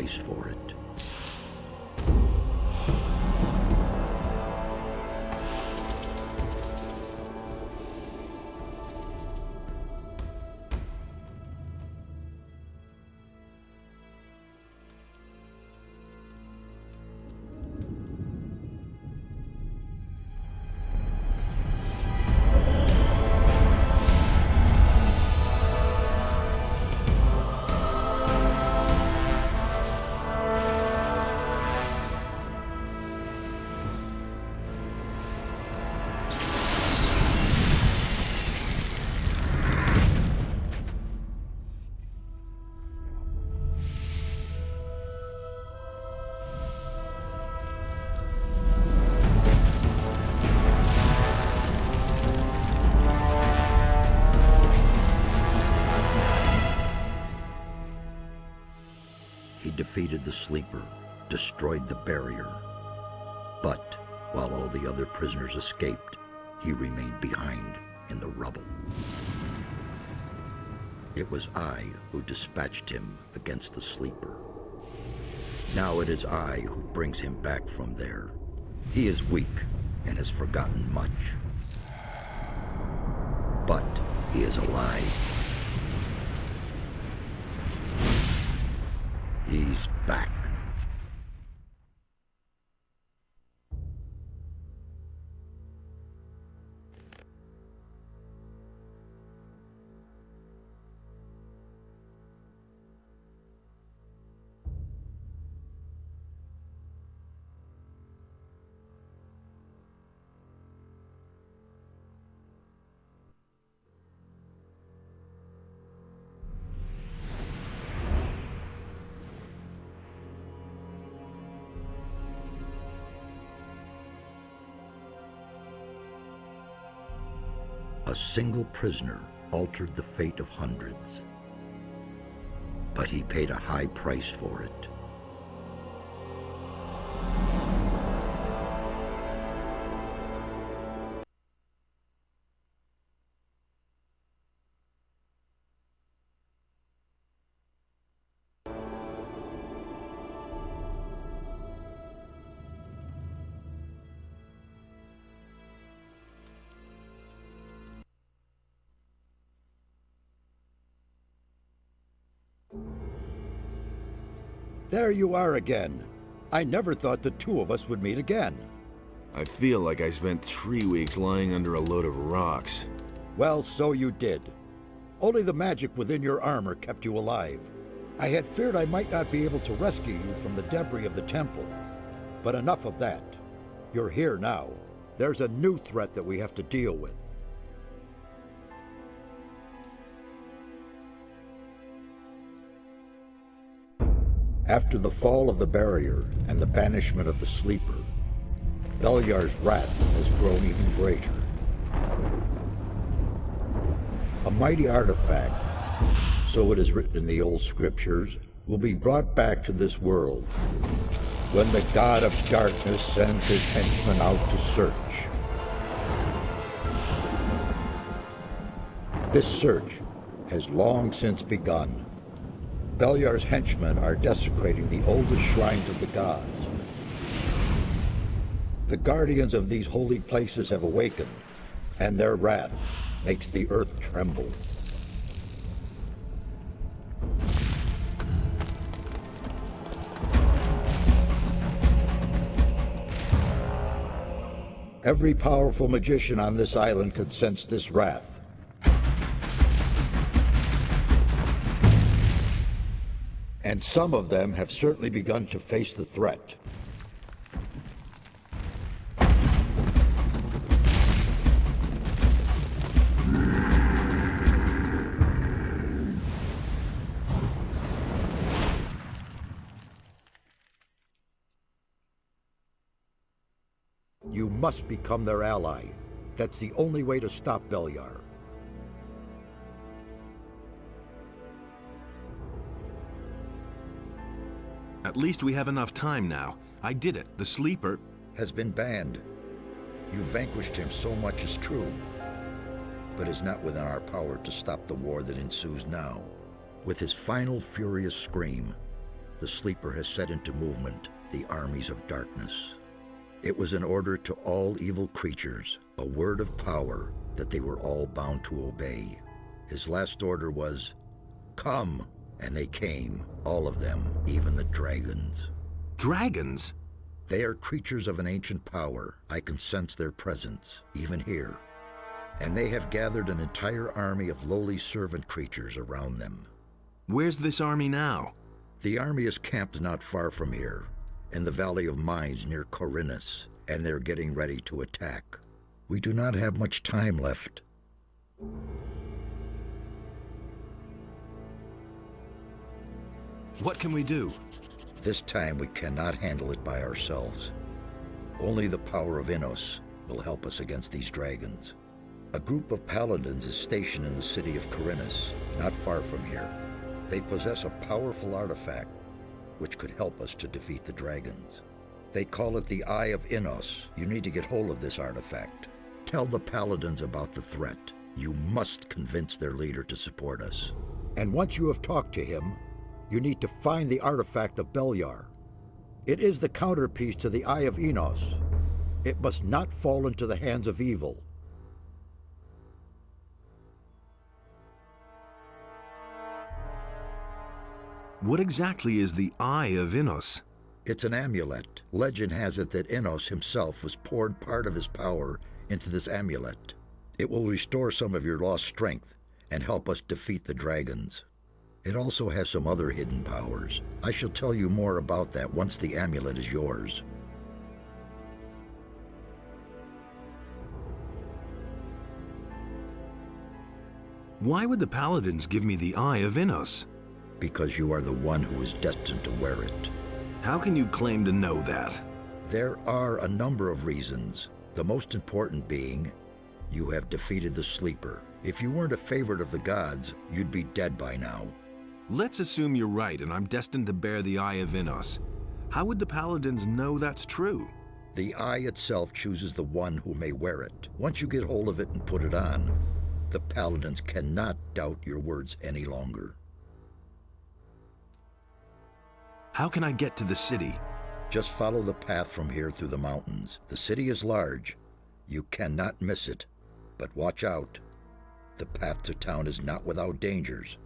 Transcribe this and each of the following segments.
price for it. Defeated the sleeper, destroyed the barrier. But while all the other prisoners escaped, he remained behind in the rubble. It was I who dispatched him against the sleeper. Now it is I who brings him back from there. He is weak and has forgotten much. But he is alive. He's back. A single prisoner altered the fate of hundreds, but he paid a high price for it. There you are again. I never thought the two of us would meet again. I feel like I spent 3 weeks lying under a load of rocks. Well, so you did. Only the magic within your armor kept you alive. I had feared I might not be able to rescue you from the debris of the temple. But enough of that. You're here now. There's a new threat that we have to deal with. After the fall of the barrier and the banishment of the sleeper, Beliar's wrath has grown even greater. A mighty artifact, so it is written in the old scriptures, will be brought back to this world when the god of darkness sends his henchmen out to search. This search has long since begun. Beliar's henchmen are desecrating the oldest shrines of the gods. The guardians of these holy places have awakened, and their wrath makes the earth tremble. Every powerful magician on this island could sense this wrath. And some of them have certainly begun to face the threat. You must become their ally. That's the only way to stop Beliar. At least we have enough time now. I did it. The sleeper has been banned. You vanquished him, so much is true, but is not within our power to stop the war that ensues now. With his final furious scream, the Sleeper has set into movement the armies of darkness. It was an order to all evil creatures, a word of power that they were all bound to obey. His last order was, "Come!" And they came, all of them, even the dragons. Dragons? They are creatures of an ancient power. I can sense their presence, even here. And they have gathered an entire army of lowly servant creatures around them. Where's this army now? The army is camped not far from here, in the Valley of Mines near Corinus, and they're getting ready to attack. We do not have much time left. What can we do? This time we cannot handle it by ourselves. Only the power of Innos will help us against these dragons. A group of paladins is stationed in the city of Corinus, not far from here. They possess a powerful artifact which could help us to defeat the dragons. They call it the Eye of Innos. You need to get hold of this artifact. Tell the paladins about the threat. You must convince their leader to support us. And once you have talked to him, you need to find the artifact of Beliar. It is the counterpiece to the Eye of Innos. It must not fall into the hands of evil. What exactly is the Eye of Innos? It's an amulet. Legend has it that Innos himself was poured part of his power into this amulet. It will restore some of your lost strength and help us defeat the dragons. It also has some other hidden powers. I shall tell you more about that once the amulet is yours. Why would the paladins give me the Eye of Innos? Because you are the one who is destined to wear it. How can you claim to know that? There are a number of reasons, the most important being you have defeated the Sleeper. If you weren't a favorite of the gods, you'd be dead by now. Let's assume you're right and I'm destined to bear the Eye of Innos. How would the paladins know that's true? The eye itself chooses the one who may wear it. Once you get hold of it and put it on, the paladins cannot doubt your words any longer. How can I get to the city? Just follow the path from here through the mountains. The city is large. You cannot miss it. But watch out. The path to town is not without dangers,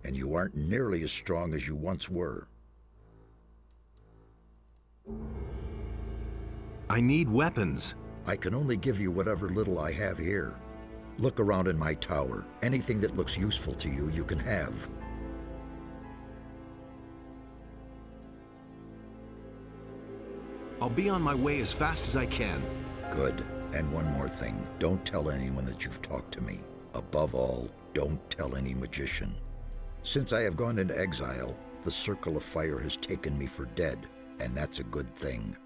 and you aren't nearly as strong as you once were. I need weapons. I can only give you whatever little I have here. Look around in my tower. Anything that looks useful to you, you can have. I'll be on my way as fast as I can. Good. And one more thing. Don't tell anyone that you've talked to me. Above all, don't tell any magician. Since I have gone into exile, the Circle of Fire has taken me for dead, and that's a good thing.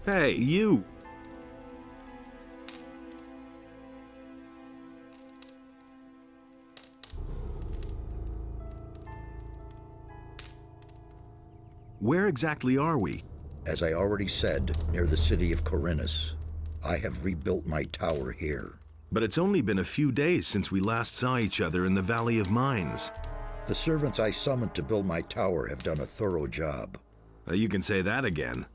Hey, you! Where exactly are we? As I already said, near the city of Corinus. I have rebuilt my tower here. But it's only been a few days since we last saw each other in the Valley of Mines. The servants I summoned to build my tower have done a thorough job. You can say that again.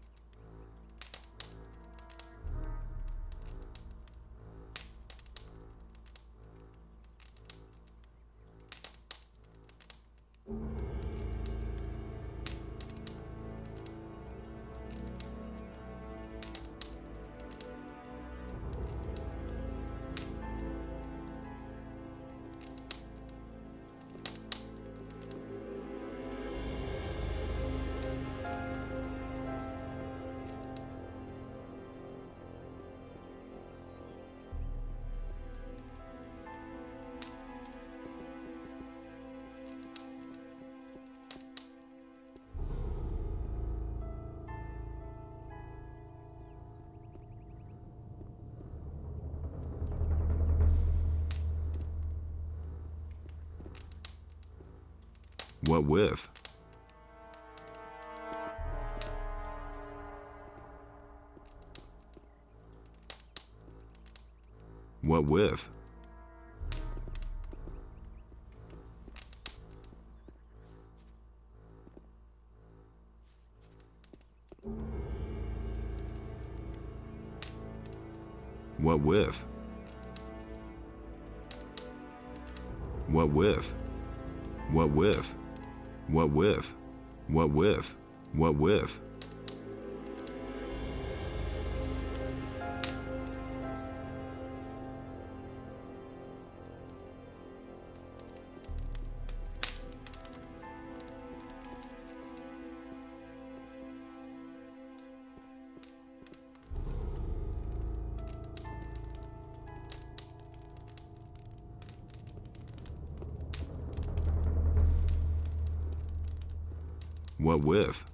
What with? What with? What with? What with? What with? What with? What with? What with? What with?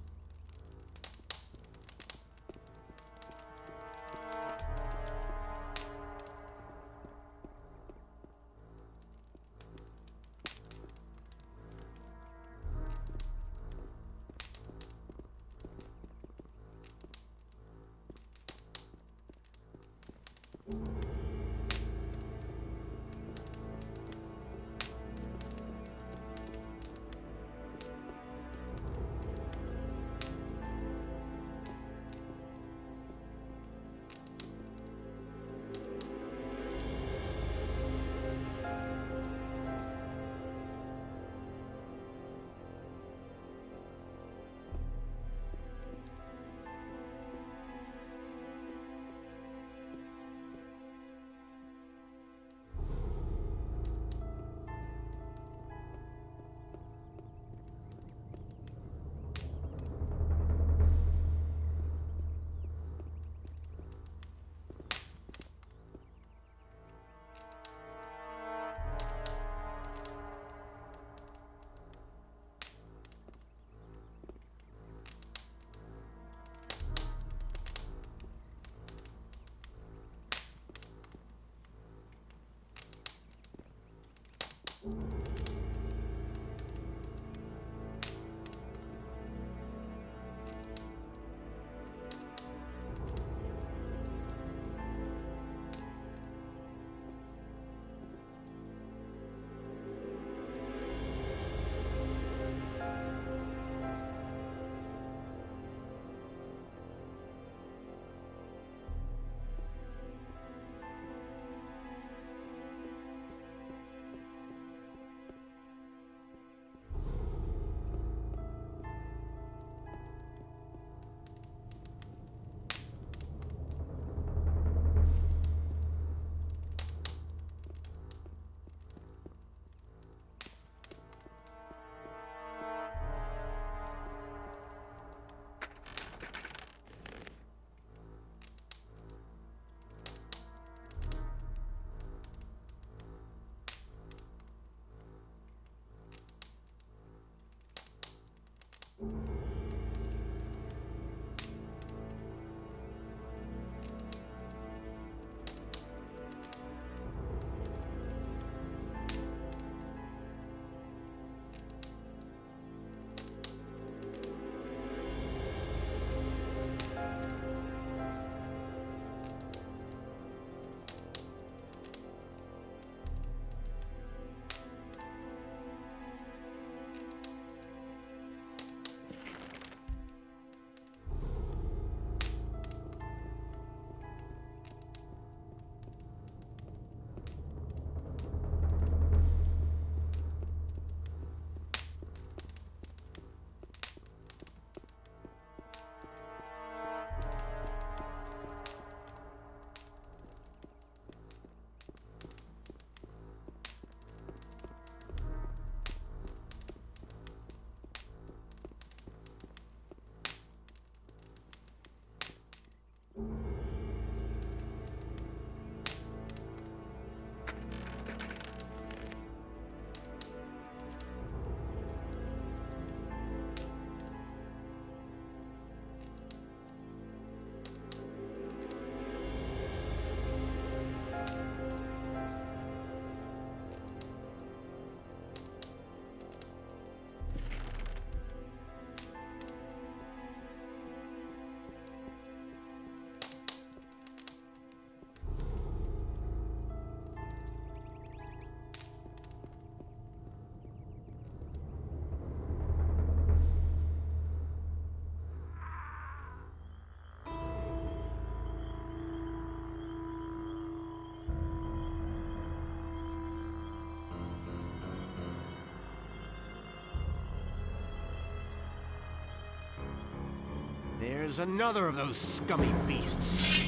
There's another of those scummy beasts.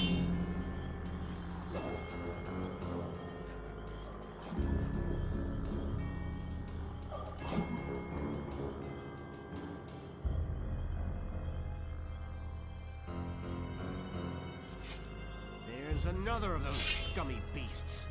There's another of those scummy beasts.